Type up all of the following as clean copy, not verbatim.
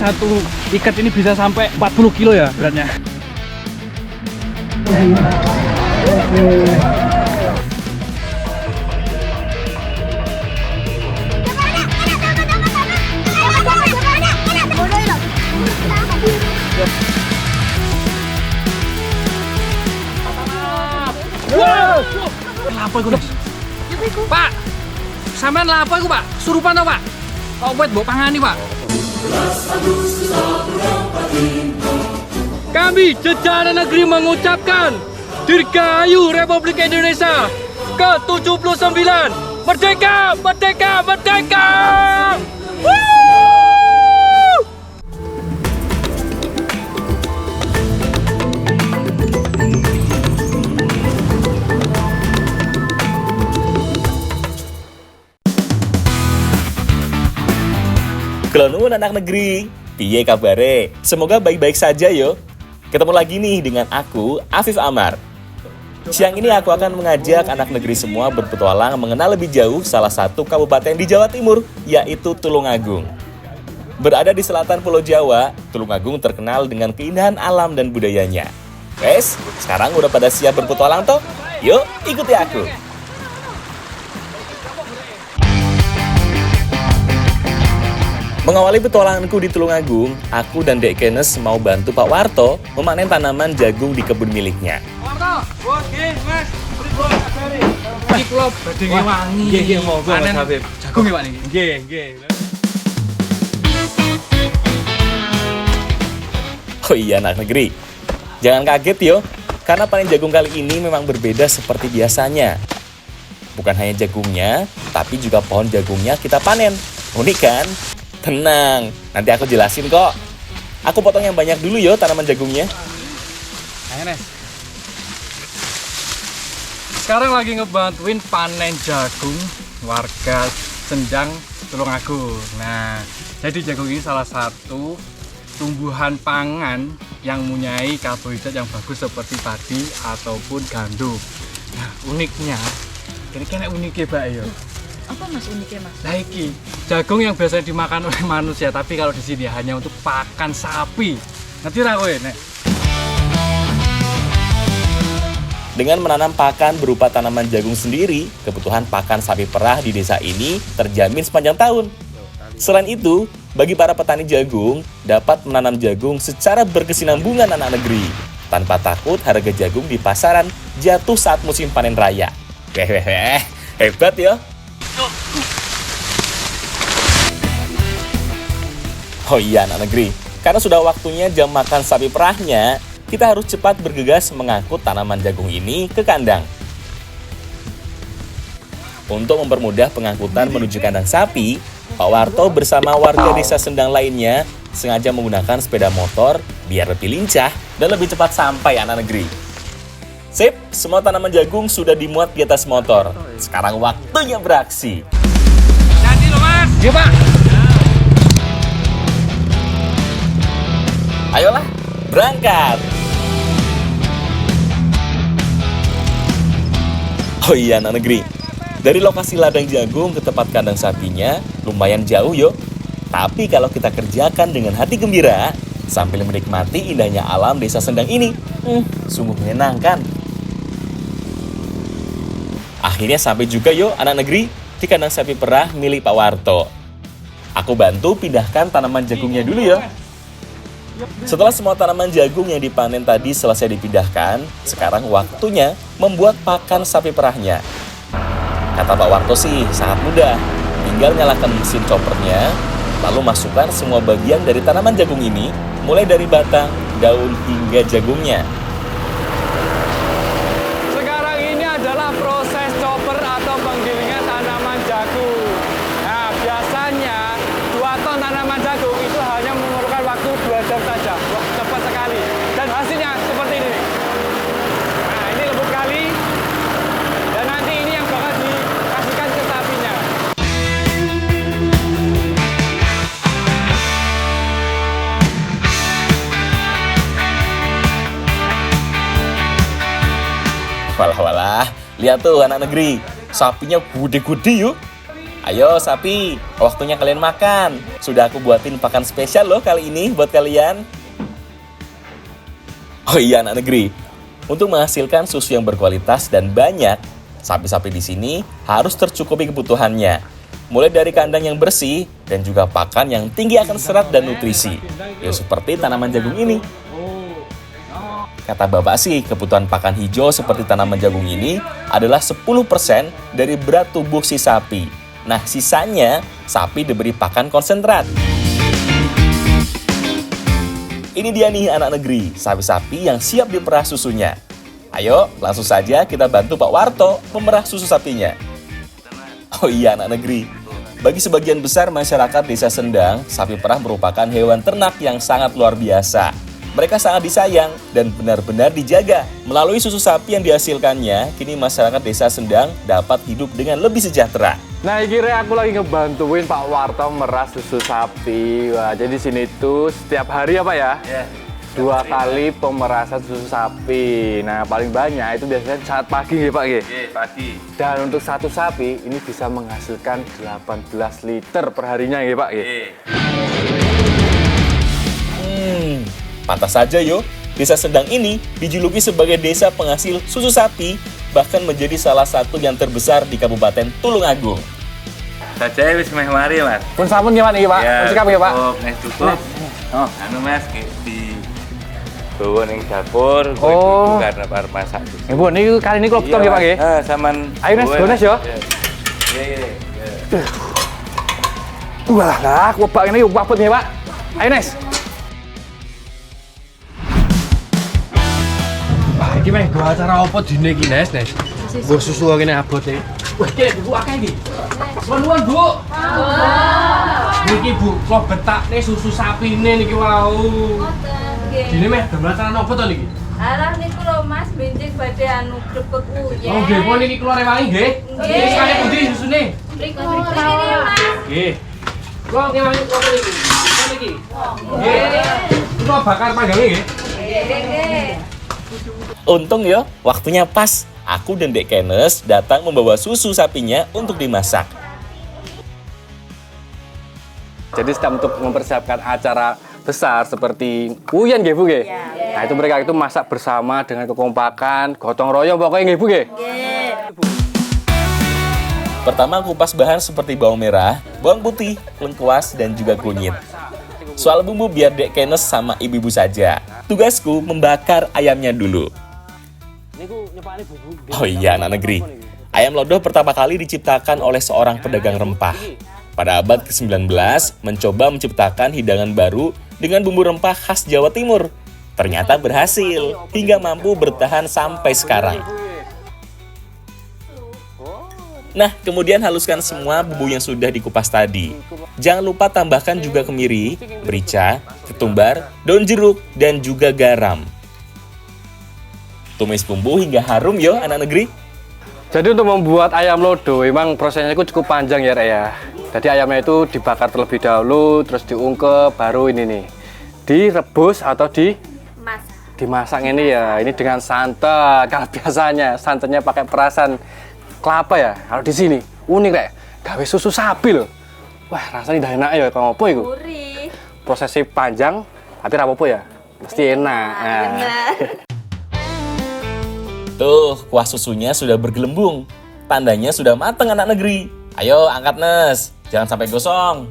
satu ikat ini bisa sampai 40 kilo ya beratnya. Wow, lapo iku, Mas? Pak, sampean lapo iku, Pak? Surupan to, Pak? Kok wet mbok pangani, Pak? Kami jajaran negeri mengucapkan Dirgahayu Republik Indonesia ke-79. Merdeka, merdeka, merdeka! Woo! Kelonun anak negeri, piye kabare? Semoga baik-baik saja yo. Ketemu lagi nih dengan aku, Afif Amar. Siang ini aku akan mengajak anak negeri semua berpetualang mengenal lebih jauh salah satu kabupaten di Jawa Timur, yaitu Tulungagung. Berada di selatan Pulau Jawa, Tulungagung terkenal dengan keindahan alam dan budayanya. Wes, sekarang udah pada siap berpetualang toh? Yuk, ikuti aku. Mengawali petualanganku di Tulungagung, aku dan Dek Kenes mau bantu Pak Warto memanen tanaman jagung di kebun miliknya. Warto, nggih, Mas. Pripun kabare? Iki kula badhe ngewangi. Nggih, monggo Mas Habib. Jagung ya, Pak niki. Nggih, nggih. Oh iya anak negeri, jangan kaget yo, karena panen jagung kali ini memang berbeda seperti biasanya. Bukan hanya jagungnya, tapi juga pohon jagungnya kita panen. Unik kan? Tenang, nanti aku jelasin kok. Aku potong yang banyak dulu yo tanaman jagungnya. Ayo, Nes. Sekarang lagi ngebantuin panen jagung warga Sendang Tulungagung. Nah, jadi jagung ini salah satu tumbuhan pangan yang mempunyai karbohidrat yang bagus seperti padi ataupun gandum. Nah, uniknya, ini kan uniknya Mbak yo. Apa Mas uniknya, Mas? Nah, iki jagung yang biasanya dimakan oleh manusia, tapi kalau di sini hanya untuk pakan sapi. Nanti ra kowe nek. Dengan menanam pakan berupa tanaman jagung sendiri, kebutuhan pakan sapi perah di desa ini terjamin sepanjang tahun. Selain itu, bagi para petani jagung, dapat menanam jagung secara berkesinambungan anak negeri, tanpa takut harga jagung di pasaran jatuh saat musim panen raya. Hebat ya! Oh iya anak negeri, karena sudah waktunya jam makan sapi perahnya, kita harus cepat bergegas mengangkut tanaman jagung ini ke kandang. Untuk mempermudah pengangkutan menuju kandang sapi, Pak Warto bersama warga desa Sendang lainnya sengaja menggunakan sepeda motor biar lebih lincah dan lebih cepat sampai anak negeri. Sip, semua tanaman jagung sudah dimuat di atas motor. Sekarang waktunya beraksi. Jadi lo Mas. Iya Pak. Ayolah, berangkat. Oh iya anak negeri, dari lokasi ladang jagung ke tempat kandang sapinya lumayan jauh yo. Tapi kalau kita kerjakan dengan hati gembira sambil menikmati indahnya alam desa Sendang ini, sungguh menyenangkan. Akhirnya sampai juga yo anak negeri di kandang sapi perah milik Pak Warto. Aku bantu pindahkan tanaman jagungnya dulu yo. Setelah semua tanaman jagung yang dipanen tadi selesai dipindahkan, sekarang waktunya membuat pakan sapi perahnya. Kata Pak Warto sih sangat mudah, tinggal nyalakan mesin choppernya, lalu masukkan semua bagian dari tanaman jagung ini, mulai dari batang, daun, hingga jagungnya. Sekarang ini adalah proses chopper atau penggilingan tanaman jagung. Nah, biasanya 2 ton tanaman jagung itu hanya memerlukan waktu 2 jam saja. Wah, cepat sekali. Dan hasilnya seperti ini. Nah, ini lembut kali. Dan nanti ini yang bakal dikasihkan ke sapinya. Walah, lihat tuh anak negeri, sapinya gede-gede yuk. Ayo sapi, waktunya kalian makan. Sudah aku buatin pakan spesial loh kali ini buat kalian. Oh iya anak negeri, untuk menghasilkan susu yang berkualitas dan banyak, sapi-sapi di sini harus tercukupi kebutuhannya. Mulai dari kandang yang bersih dan juga pakan yang tinggi akan serat dan nutrisi. Ya seperti tanaman jagung ini. Kata bapak sih, kebutuhan pakan hijau seperti tanaman jagung ini adalah 10% dari berat tubuh si sapi. Nah, sisanya sapi diberi pakan konsentrat. Ini dia nih anak negeri, sapi-sapi yang siap diperah susunya. Ayo, langsung saja kita bantu Pak Warto memerah susu sapinya. Oh iya anak negeri, bagi sebagian besar masyarakat desa Sendang, sapi perah merupakan hewan ternak yang sangat luar biasa. Mereka sangat disayang dan benar-benar dijaga. Melalui susu sapi yang dihasilkannya, kini masyarakat desa Sendang dapat hidup dengan lebih sejahtera. Nah, kira aku lagi ngebantuin Pak Warto merah susu sapi. Wah, jadi sini tuh setiap hari apa ya? Ya. 2 kali pemerasan susu sapi. Nah, paling banyak itu biasanya saat pagi ya Pak. Oke, pagi. Dan untuk satu sapi ini bisa menghasilkan 18 liter perharinya ya Pak. Pantas saja yo, desa Sendang ini dijuluki sebagai desa penghasil susu sapi, bahkan menjadi salah satu yang terbesar di Kabupaten Tulungagung. Saja wis meh mari, Mas. Pun sampun gimana ya Pak? Pun sikap ya Pak? Nek cukup. Oh. Anu Mas di bawa ning dapur, Oh. karena bar masak. Ibu, ini kali ini kalau betul ya Pak ya? Saman. Ayo Nes, Nes yo. Iya. Wah lah, kubak ini waput nih Pak. Ayo Nes. Iki meh go acara apa dine iki Nes? Mbok susu kene abot iki. Wah, iki Bu akeh iki. Nuwun Bu. Niki Bu, kok betakne susu sapine niki wau. Dine meh damel acara apa to niki? Alah niku lho Mas, benjing badhe anu grebek uyen. Oh nggih, kok niki kula rewangi nggih. Niki sekali pundi susune? Mriku Mas. Nggih. Kula rewangi kok niki. Kok niki. Nggih. Kula bakar panggange nggih. Nggih. Untung yo, waktunya pas. Aku dan Dek Kenes datang membawa susu sapinya untuk dimasak. Jadi sedang untuk mempersiapkan acara besar seperti uyen nggih Bu nggih. Nah, itu mereka itu masak bersama dengan kekompakan, gotong royong pokoknya nggih Bu nggih. Pertama kupas bahan seperti bawang merah, bawang putih, lengkuas, dan juga kunyit. Soal bumbu biar Dek Kenes sama ibu-ibu saja. Tugasku membakar ayamnya dulu. Oh iya anak negeri, ayam lodoh pertama kali diciptakan oleh seorang pedagang rempah. Pada abad ke-19, mencoba menciptakan hidangan baru dengan bumbu rempah khas Jawa Timur. Ternyata berhasil, hingga mampu bertahan sampai sekarang. Nah, kemudian haluskan semua bumbu yang sudah dikupas tadi. Jangan lupa tambahkan juga kemiri, merica, ketumbar, daun jeruk, dan juga garam. Tumis bumbu hingga harum yo anak negeri. Jadi untuk membuat ayam lodo, memang prosesnya itu cukup panjang ya Rek ya. Jadi ayamnya itu dibakar terlebih dahulu, terus diungkep, baru ini nih direbus atau dimasak ini ya. Ini dengan santan. Kalau biasanya santannya pakai perasan kelapa ya. Kalau di sini unik Rek, gawe susu sapi loh. Wah rasanya udah enak ya, kalau apa itu? Gurih. Prosesnya panjang, tapi apa ya? Pasti enak. Nah. Tuh, kuah susunya sudah bergelembung. Tandanya sudah matang anak negeri. Ayo angkat Nes, jangan sampai gosong.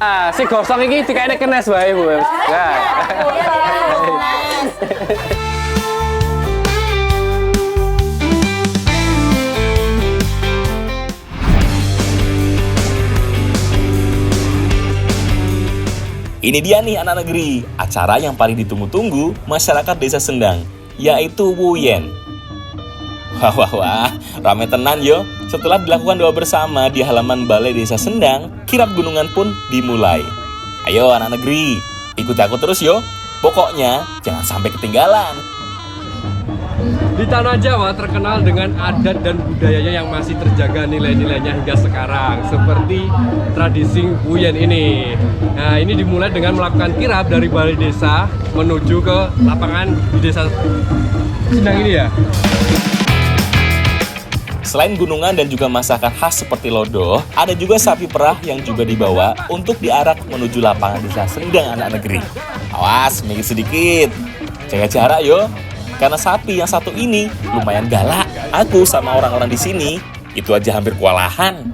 Ah, si gosong ini dikayaknya kenes wae Bu. Ya. Ini dia nih anak negeri, acara yang paling ditunggu-tunggu masyarakat desa Sendang, yaitu Wuyen. Wah, rame tenan yo. Setelah dilakukan doa bersama di halaman balai desa Sendang, kirap gunungan pun dimulai. Ayo anak negeri, ikuti aku terus yo. Pokoknya jangan sampai ketinggalan. Di Tanah Jawa terkenal dengan adat dan budayanya yang masih terjaga nilai-nilainya hingga sekarang, seperti tradisi Wuyen ini. Nah, ini dimulai dengan melakukan kirap dari balai desa menuju ke lapangan di desa Sendang ini ya. Selain gunungan dan juga masakan khas seperti lodo, ada juga sapi perah yang juga dibawa untuk diarak menuju lapangan desa Sendang anak negeri. Awas, minggir sedikit. Jaga jarak yo, karena sapi yang satu ini lumayan galak. Aku sama orang-orang di sini itu aja hampir kewalahan.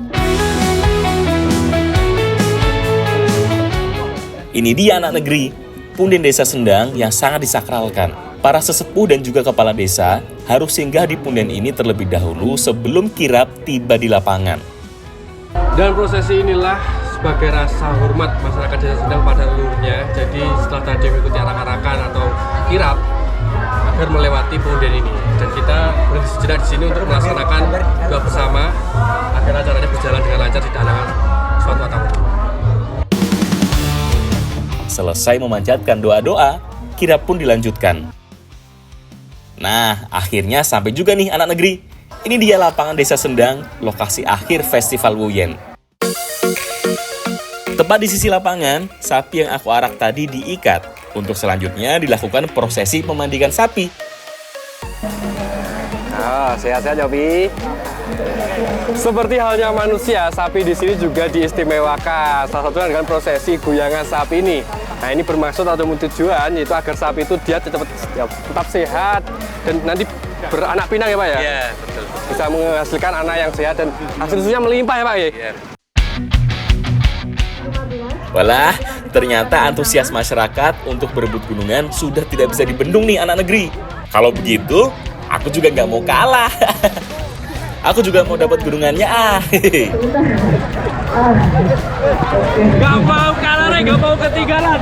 Ini dia anak negeri, punden desa Sendang yang sangat disakralkan. Para sesepuh dan juga kepala desa harus singgah di punden ini terlebih dahulu sebelum kirap tiba di lapangan. Dan prosesi inilah sebagai rasa hormat masyarakat desa Sendang pada leluhurnya. Jadi setelah tadi mengikuti arak-arakan atau kirap agar melewati punden ini. Dan kita berhenti sejenak di sini untuk melaksanakan doa bersama agar acaranya berjalan dengan lancar di dalam suatu atau. Selesai memanjatkan doa-doa, kirap pun dilanjutkan. Nah, akhirnya sampai juga nih anak negeri. Ini dia lapangan desa Sendang, lokasi akhir Festival Wuyen. Tepat di sisi lapangan, sapi yang aku arak tadi diikat. Untuk selanjutnya dilakukan prosesi pemandikan sapi. Nah, sehat-sehat Yopi. Seperti halnya manusia, sapi di sini juga diistimewakan. Salah satunya dengan prosesi goyangan sapi ini. Nah, ini bermaksud atau tujuan yaitu agar sapi itu dia tetap sehat dan nanti beranak pinang ya Pak ya? Iya, betul. Bisa menghasilkan anak yang sehat dan hasil susunya melimpah ya Pak ya? Iya. Walah, ternyata antusias masyarakat untuk berebut gunungan sudah tidak bisa dibendung nih anak negeri. Kalau begitu, aku juga nggak mau kalah. Aku juga mau dapat gunungannya Gak mau kalah, gak mau ketinggalan.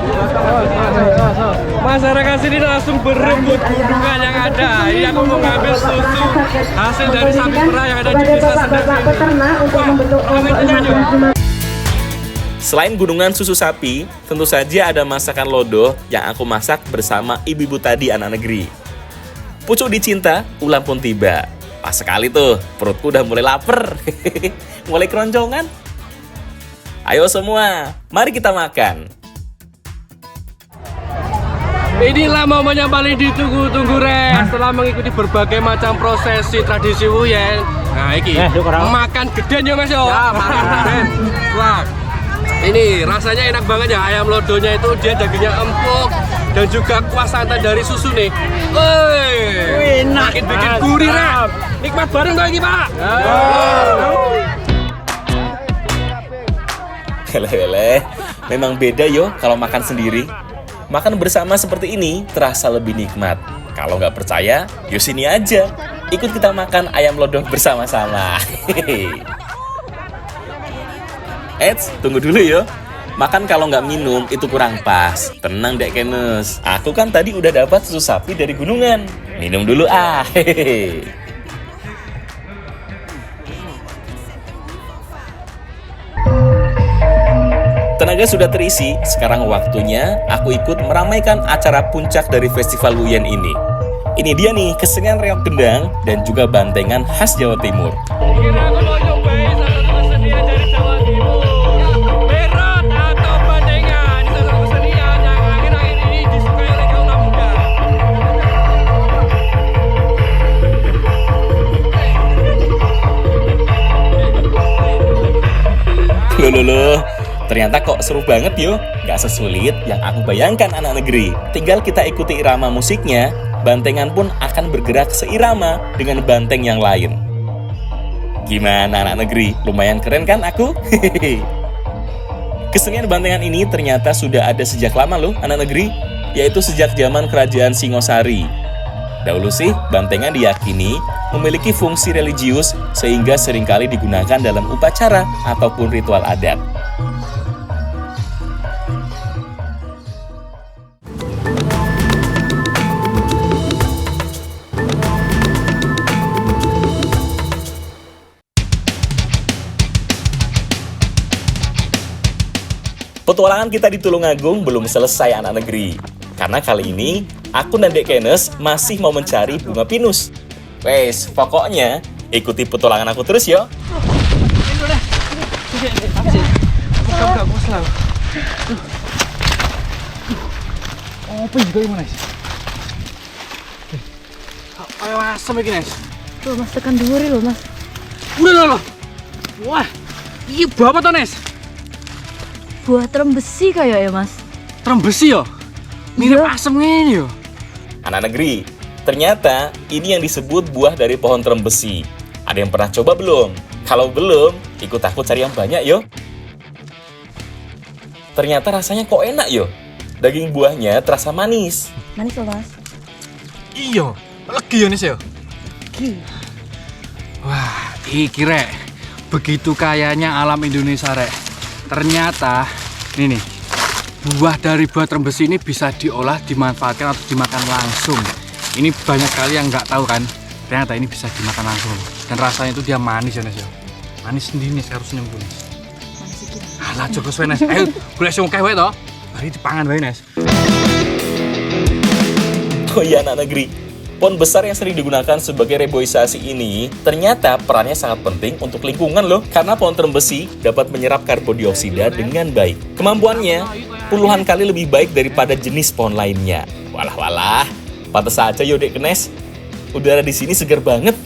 Masyarakat sini langsung berebut gunungan yang ada. Ini aku mau ngambil susu hasil dari sapi perah yang ada di desa Sendang. Selain gunungan susu sapi, tentu saja ada masakan lodo yang aku masak bersama ibu-ibu tadi anak negeri. Pucuk dicinta, ulang pun tiba. Pas sekali tuh, perutku udah mulai lapar. Mulai keroncongan. Ayo semua, mari kita makan. Inilah momen yang paling ditunggu-tunggu Res. Setelah mengikuti berbagai macam prosesi tradisi Wuyen. Nah ini, makan geden ya Mas yo. Ya, makan geden. Wah, ini rasanya enak banget ya. Ayam lodonya itu dia dagingnya empuk dan juga kuah santan dari susu nih. Enak, bikin gurih Res. Nikmat bareng tuh ini Pak. Lele, memang beda yo kalau makan sendiri. Makan bersama seperti ini terasa lebih nikmat. Kalau nggak percaya, yuk sini aja. Ikut kita makan ayam lodo bersama-sama. Eits, tunggu dulu yo. Makan kalau nggak minum itu kurang pas. Tenang Dek Kenes. Aku kan tadi udah dapat susu sapi dari gunungan. Minum dulu hehehe. Tenaga sudah terisi, sekarang waktunya aku ikut meramaikan acara puncak dari Festival Wuyen ini. Ini dia nih, kesenian reok gendang dan juga bantengan khas Jawa Timur. Kira aku mau nyobain salah satu kesenian dari Jawa Timur. Berot atau bandengan, ini salah satu kesenian yang akhir-akhir ini disukai oleh kaum muda. Loh, ternyata kok seru banget yo. Gak sesulit yang aku bayangkan anak negeri. Tinggal kita ikuti irama musiknya, bantengan pun akan bergerak seirama dengan banteng yang lain. Gimana anak negeri? Lumayan keren kan aku? Kesenian bantengan ini ternyata sudah ada sejak lama loh anak negeri, yaitu sejak zaman kerajaan Singosari. Dahulu sih, bantengan diyakini memiliki fungsi religius sehingga seringkali digunakan dalam upacara ataupun ritual adat. Petualangan kita di Tulungagung belum selesai anak negeri. Karena kali ini, aku dan Dek Kenes masih mau mencari bunga pinus. Wes, pokoknya ikuti petualangan aku terus yo. Apa juga yang mana sih? Ayo asem iki, Nes. Tuh Mas, tekan dhuwur lho Mas. Udah loh. Wah, ini buah apa tuh, Nes? Buah trembesi kayak ya, Mas. Trembesi ya? Mirip Iya. asem ini ya? Anak negeri, ternyata ini yang disebut buah dari pohon trembesi. Ada yang pernah coba belum? Kalau belum, ikut aku cari yang banyak yo. Ternyata rasanya kok enak yo. Daging buahnya terasa manis. Manis loh, Mas. Iya, legi ya, Nes ya? Wah, iki rek, begitu kayanya alam Indonesia rek. Ternyata, ini nih, buah dari buah trembesi ini bisa diolah, dimanfaatkan atau dimakan langsung. Ini banyak kali yang nggak tahu kan, ternyata ini bisa dimakan langsung. Dan rasanya itu dia manis ya, Nes ya. Manis sendiri Nes, harus nyembuh Nes. Alah, cukup suwe Nes. Ayo, boleh sungkeh wae toh. Mari dipangan wae Nes. Oh iya anak negeri, pohon besar yang sering digunakan sebagai reboisasi ini ternyata perannya sangat penting untuk lingkungan loh. Karena pohon trembesi dapat menyerap karbon dioksida dengan baik. Kemampuannya puluhan kali lebih baik daripada jenis pohon lainnya. Walah, pantes saja yo Dek Kenes. Udara di sini segar banget.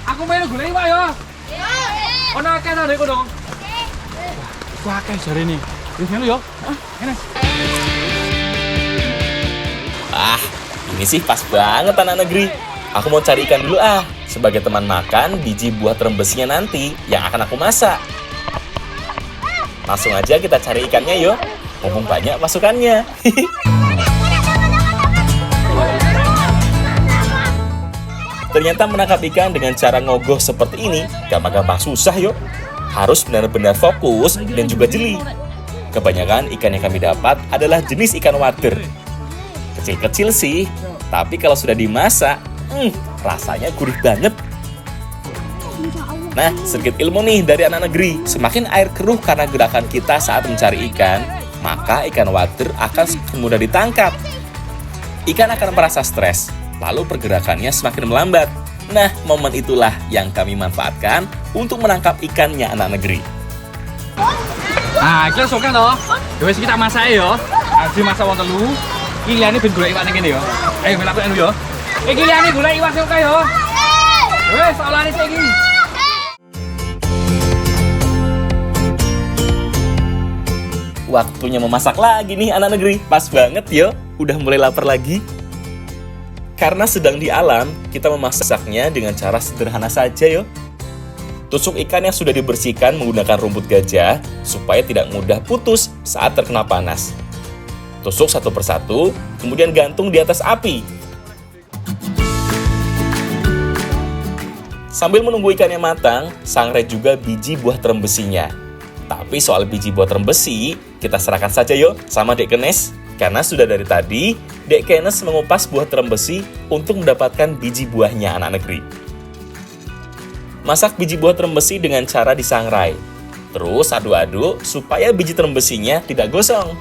Aku main gulai Pak ya. Ono akeh ta Dek dong. Wah, akeh jare ini. Wis melu yo. Enes. Ini sih pas banget anak negeri. Aku mau cari ikan dulu sebagai teman makan biji buah trembesinya nanti yang akan aku masak. Langsung aja kita cari ikannya yuk. Mumpung banyak masukannya. Ternyata menangkap ikan dengan cara ngogoh seperti ini gampang-gampang susah yuk. Harus benar-benar fokus dan juga jeli. Kebanyakan ikan yang kami dapat adalah jenis ikan wader. Kecil-kecil sih, tapi kalau sudah dimasak, rasanya gurih banget. Nah, sedikit ilmu nih dari anak negeri. Semakin air keruh karena gerakan kita saat mencari ikan, maka ikan wader akan semakin mudah ditangkap. Ikan akan merasa stres, lalu pergerakannya semakin melambat. Nah, momen itulah yang kami manfaatkan untuk menangkap ikannya anak negeri. Nah, iki sok toh. Ya wis kita masak ya. Abi masak wong telu. Iki liyane ben golek iwak ning kene ya. Ayo melak anu ya. Iki liyane golek iwak sok ya. Wis olahane sik iki. Waktunya memasak lagi nih anak negeri. Pas banget yo, udah mulai lapar lagi. Karena sedang di alam, kita memasaknya dengan cara sederhana saja yo. Tusuk ikan yang sudah dibersihkan menggunakan rumput gajah supaya tidak mudah putus saat terkena panas. Tusuk satu persatu, kemudian gantung di atas api. Sambil menunggu ikannya matang, sangrai juga biji buah trembesinya. Tapi soal biji buah trembesi, kita serahkan saja yuk sama Dek Kenes. Karena sudah dari tadi, Dek Kenes mengupas buah trembesi untuk mendapatkan biji buahnya anak negeri. Masak biji buah trembesi dengan cara disangrai. Terus aduk-aduk supaya biji trembesinya tidak gosong.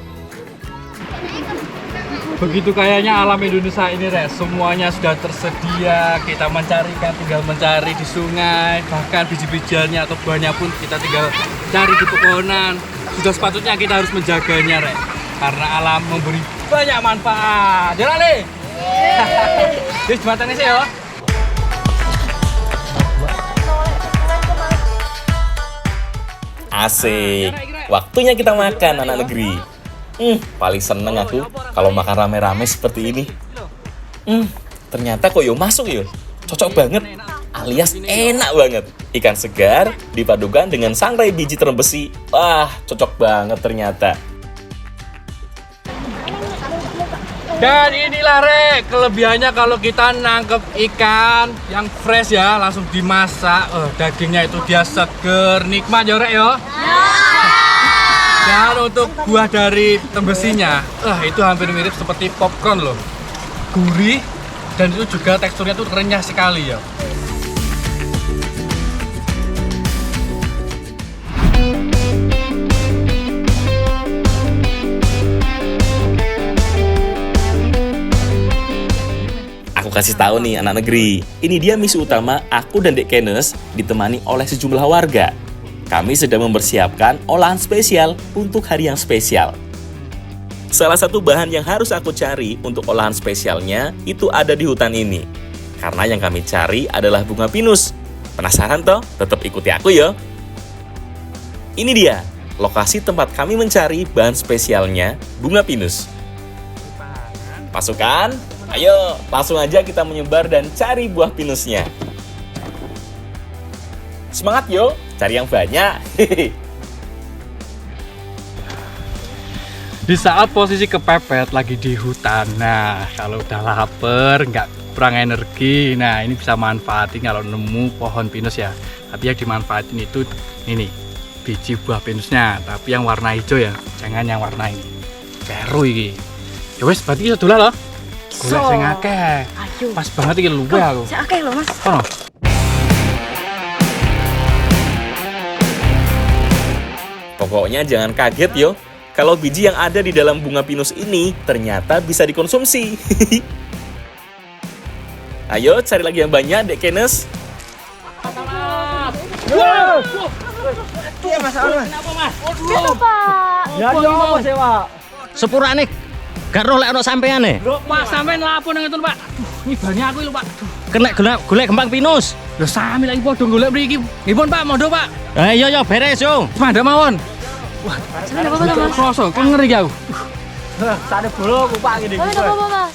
Begitu kayaknya alam Indonesia ini, Res. Semuanya sudah tersedia. Kita mencari ikan, tinggal mencari di sungai. Bahkan biji-bijiannya atau buahnya pun kita tinggal cari di pepohonan. Sudah sepatutnya kita harus menjaganya, Res. Karena alam memberi banyak manfaat. Jalan nih. Di jembatan ini ya. Asik. Waktunya kita makan anak negeri. Paling seneng aku kalau makan rame-rame seperti ini. Ternyata kok yo masuk yo. Cocok banget. Alias enak banget. Ikan segar dipadukan dengan sangrai biji trembesi. Wah, cocok banget ternyata. Dan inilah Rek, kelebihannya kalau kita nangkep ikan yang fresh ya, langsung dimasak. Dagingnya itu dia seger, nikmat ya Rek ya. Dan untuk buah dari trembesinya, itu hampir mirip seperti popcorn loh. Gurih dan itu juga teksturnya tuh renyah sekali ya. Aku Aku kasih tahu nih anak negeri, ini dia misi utama aku dan Dek Kenes ditemani oleh sejumlah warga. Kami sedang mempersiapkan olahan spesial untuk hari yang spesial. Salah satu bahan yang harus aku cari untuk olahan spesialnya itu ada di hutan ini. Karena yang kami cari adalah bunga pinus. Penasaran toh? Tetap ikuti aku ya. Ini dia, lokasi tempat kami mencari bahan spesialnya bunga pinus. Pasukan, ayo langsung aja kita menyebar dan cari buah pinusnya. Semangat yo, cari yang banyak. Di saat posisi kepepet lagi di hutan, nah kalau udah lapar, nggak kurang energi, nah ini bisa manfaatin kalau nemu pohon pinus ya. Tapi yang dimanfaatin itu ini biji buah pinusnya, tapi yang warna hijau ya, jangan yang warna ini biru ini. Ya wes, berarti itu dulu loh. Golek sing akeh. Ayo. Pas banget iki luwe aku. Sing akeh lho, Mas. Kono. Pokoknya jangan kaget yo, kalau biji yang ada di dalam bunga pinus ini ternyata bisa dikonsumsi. Ayo cari lagi yang banyak, Dek Kenes. Kenapa, Pak? Ya yo sewa. Sepurane gak roh lek ono sampeane. Pak, sampean lapo nang ngeten, Pak? Ini bane aku lho, Pak. Kena golek kembang pinus. Lho sami lagi padha golek mriki. Nggih Pak, mondho, Pak. Iya yo beres yo. Mandha mawon. Wah, Sampeyan apa-apa, Mas? kroso, kenger iki aku. Sane bolo Pak gini. Oh, enggak apa-apa, Mas.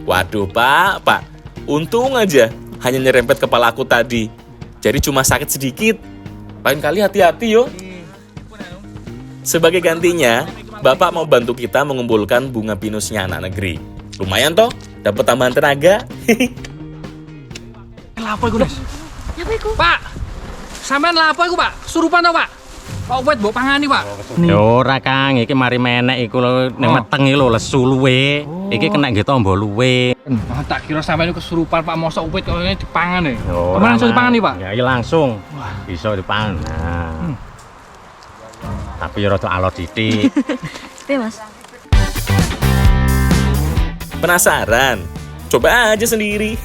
Waduh Pak, untung aja hanya nyerempet kepala aku tadi. Jadi cuma sakit sedikit. Lain kali hati-hati yo. Sebagai gantinya, Bapak mau bantu kita mengumpulkan bunga pinusnya anak negeri. Lumayan toh, dapat tambahan tenaga. Lapo iku, Nes? Apa iku? Pak. Sampean lapo iku, Pak? Surupan to, Pak? Pak wet mbok pangani, Pak. Yo ora Kang, iki mari menek iku lho ning meteng iki lho lesu luwe. Iki kena nggih tombo luwe. Wah, tak kira sampean iku kesurupan, Pak. Mosok wet kok dipangan e. Yo, Kemana langsung dipangan nih, Pak? Ya iya langsung. Bisa dipangan. Nah. Tapi yo rada alot titik. Piye, Mas? Penasaran? Coba aja sendiri.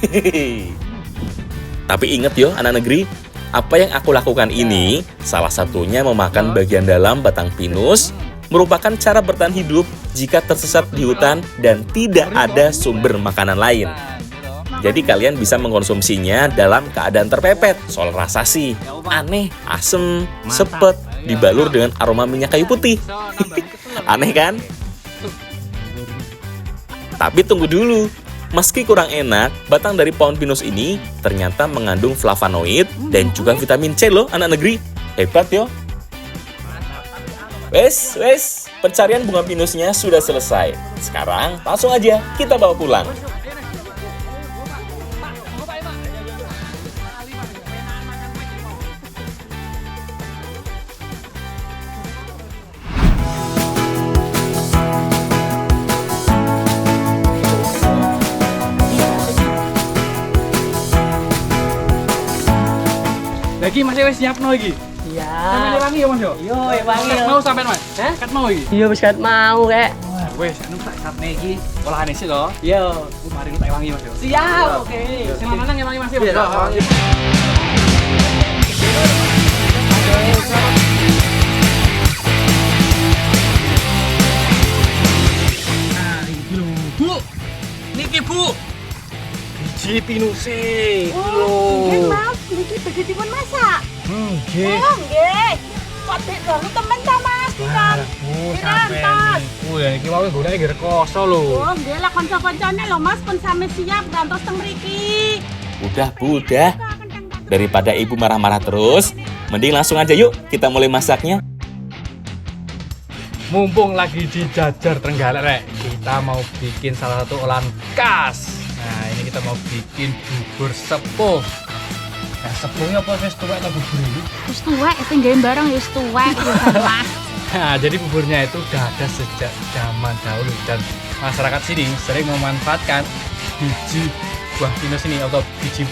Tapi ingat yo anak negeri, apa yang aku lakukan ini salah satunya memakan bagian dalam batang pinus merupakan cara bertahan hidup jika tersesat di hutan dan tidak ada sumber makanan lain. Jadi kalian bisa mengkonsumsinya dalam keadaan terpepet. Soal rasa sih aneh, asem, sepet, dibalur dengan aroma minyak kayu putih. Aneh kan? Tapi tunggu dulu, meski kurang enak, batang dari pohon pinus ini ternyata mengandung flavonoid dan juga vitamin C loh anak negeri. Hebat yo. Wes, pencarian bunga pinusnya sudah selesai. Sekarang langsung aja kita bawa pulang. Lagi Mas wis nyiapno iki. Iya. Sampeyan wangi ya, Mas yo? Yo, wangi. Kat mau sampean, Mas? Hah? Kat mau iki. Iya wis kat mau kek. Wah, wis anu tak katne iki olahane sih to. Yo. Mari tak wangi, Mas yo. Siap. Oke. Sing lanang yang wangi Mas yo. Iya, wangi. Nah, iki lho, Bu. Niki, Bu. Biji pinuse. Nggih, Mas. Niki badhe dipun masak. Nggih. Oh, nggih. Kok dik dalu temen ta, Mas? Piran. Pirantos. Ya iki wae golek nggih rekoso lho. Oh, nggih lah kanca-kancane lho, Mas, pun sami siap gantos teng mriki. Udah. Daripada ibu marah-marah terus, mending langsung aja yuk kita mulai masaknya. Mumpung lagi di Jajar Trenggalek, Rek, kita mau bikin salah satu olahan khas. Nah, ini kita mau bikin bubur sepuh. Nah, sepuhnya apa wis tuwek atau bubur ini? Wis tuwek, tinggalin barang wis tuwek ya, Mas. Nah, jadi buburnya itu udah ada sejak zaman dahulu dan masyarakat sini sering memanfaatkan biji buah pinus ini atau biji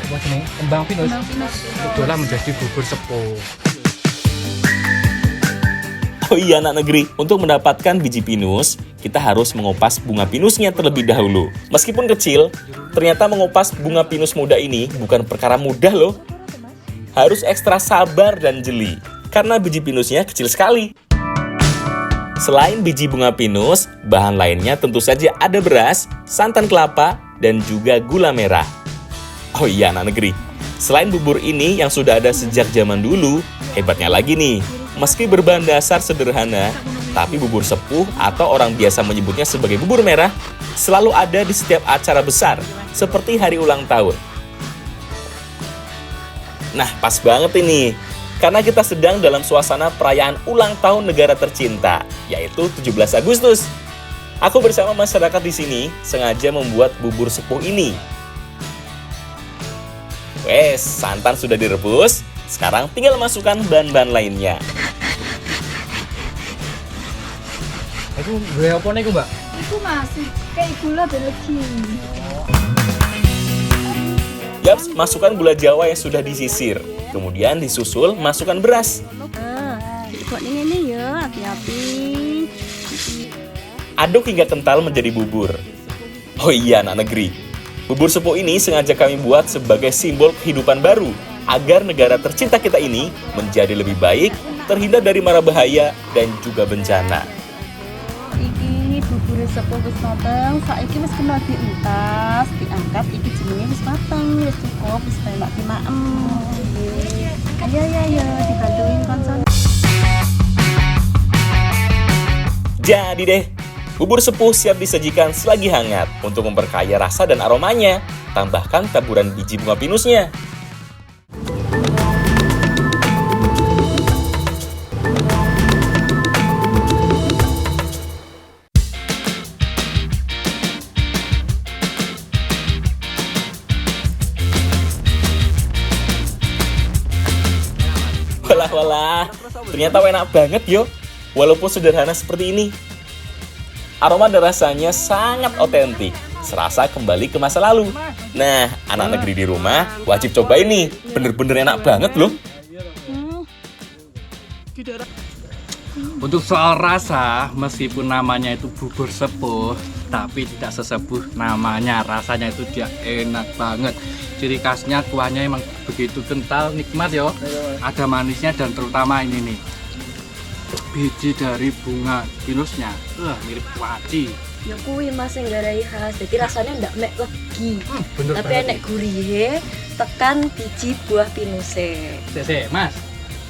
apa jenis kembang pinus untuk diolah menjadi bubur sepuh. Oh iya anak negeri, untuk mendapatkan biji pinus, kita harus mengupas bunga pinusnya terlebih dahulu. Meskipun kecil, ternyata mengupas bunga pinus muda ini bukan perkara mudah loh. Harus ekstra sabar dan jeli, karena biji pinusnya kecil sekali. Selain biji bunga pinus, bahan lainnya tentu saja ada beras, santan kelapa, dan juga gula merah. Oh iya anak negeri, selain bubur ini yang sudah ada sejak zaman dulu, hebatnya lagi nih, meski berbahan dasar sederhana, tapi bubur sepuh atau orang biasa menyebutnya sebagai bubur merah selalu ada di setiap acara besar, seperti hari ulang tahun. Nah, pas banget ini, karena kita sedang dalam suasana perayaan ulang tahun negara tercinta, yaitu 17 Agustus. Aku bersama masyarakat di sini sengaja membuat bubur sepuh ini. Wes, santan sudah direbus, sekarang tinggal masukkan bahan-bahan lainnya. Itu gue apa nih mbak? Iku masih kayak gula berlegi. Yaps, masukkan gula Jawa yang sudah disisir. Kemudian disusul masukkan beras. Buat ini ya, hati-hati. Aduk hingga kental menjadi bubur. Oh iya anak negeri, bubur sepuh ini sengaja kami buat sebagai simbol kehidupan baru, agar negara tercinta kita ini menjadi lebih baik, terhindar dari mara bahaya dan juga bencana. Iki bubur sepuh wis mateng, saiki wis kena dientas, diangkat iki jenenge wis mateng, wis cukup, wis enak dimaem. Ayo dibantuin konson. Jadi deh, bubur sepuh siap disajikan selagi hangat. Untuk memperkaya rasa dan aromanya, tambahkan taburan biji bunga pinusnya. Walah, ternyata enak banget yo, walaupun sederhana seperti ini. Aroma dan rasanya sangat otentik, serasa kembali ke masa lalu. Nah, anak negeri di rumah wajib coba ini, bener-bener enak banget loh. Untuk soal rasa, meskipun namanya itu bubur sepuh, tapi tidak sesepuh namanya. Rasanya itu dia enak banget. Ciri khasnya kuahnya emang begitu kental, nikmat ya. Ada manisnya dan terutama ini nih, biji dari bunga pinusnya. Mirip kuaci. Ya kuwi Mas sing garai khas. Jadi rasanya ndak mek legi. Bener Tapi banget. enek gurihe tekan biji buah pinuse. Sik, Mas.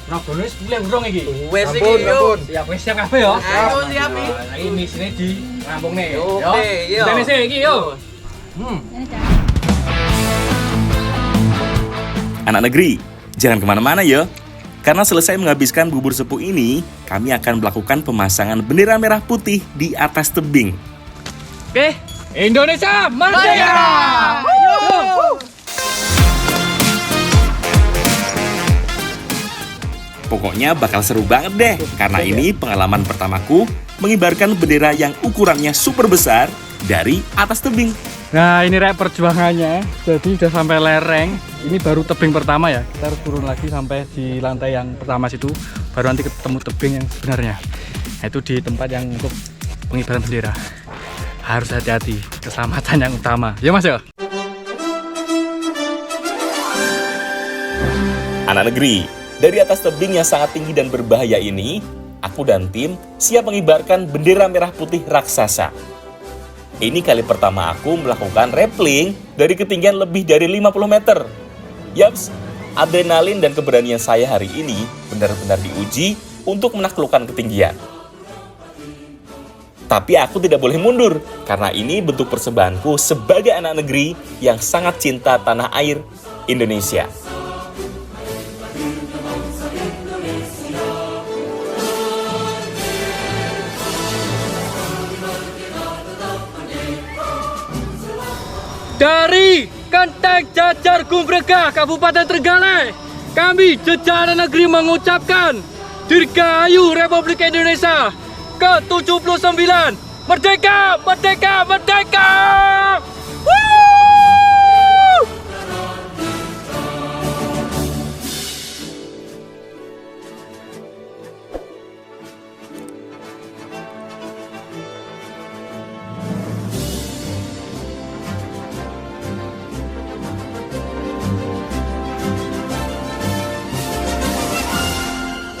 Rogono wis mulai urung iki. Wes iki yo. Siap, wis siap kabeh ya. Ayo siap iki. Nah, ini sini di rampungnya. Oke, yo. Kita sini iki yo. Anak negeri, jangan kemana-mana ya. Karena selesai menghabiskan bubur sepuh ini, kami akan melakukan pemasangan bendera merah putih di atas tebing. Oke, Indonesia merdeka! Pokoknya bakal seru banget deh, karena ini pengalaman pertamaku mengibarkan bendera yang ukurannya super besar dari atas tebing. Nah ini rek perjuangannya, jadi udah sampai lereng. Ini baru tebing pertama ya, kita harus turun lagi sampai di lantai yang pertama situ, baru nanti ketemu tebing yang sebenarnya. Nah, itu di tempat yang untuk pengibaran bendera. Harus hati-hati, keselamatan yang utama. Ya Mas ya? Anak negeri, dari atas tebing yang sangat tinggi dan berbahaya ini, aku dan tim siap mengibarkan bendera merah putih raksasa. Ini kali pertama aku melakukan rappelling dari ketinggian lebih dari 50 meter. Yaps, adrenalin dan keberanian saya hari ini benar-benar diuji untuk menaklukkan ketinggian. Tapi aku tidak boleh mundur, karena ini bentuk persembahanku sebagai anak negeri yang sangat cinta tanah air Indonesia. Dari Kenteng Jajar Gumbrega, Kabupaten Trenggalek, kami jajaran negeri mengucapkan Dirgahayu Republik Indonesia ke-79. Merdeka, merdeka, merdeka! Woo!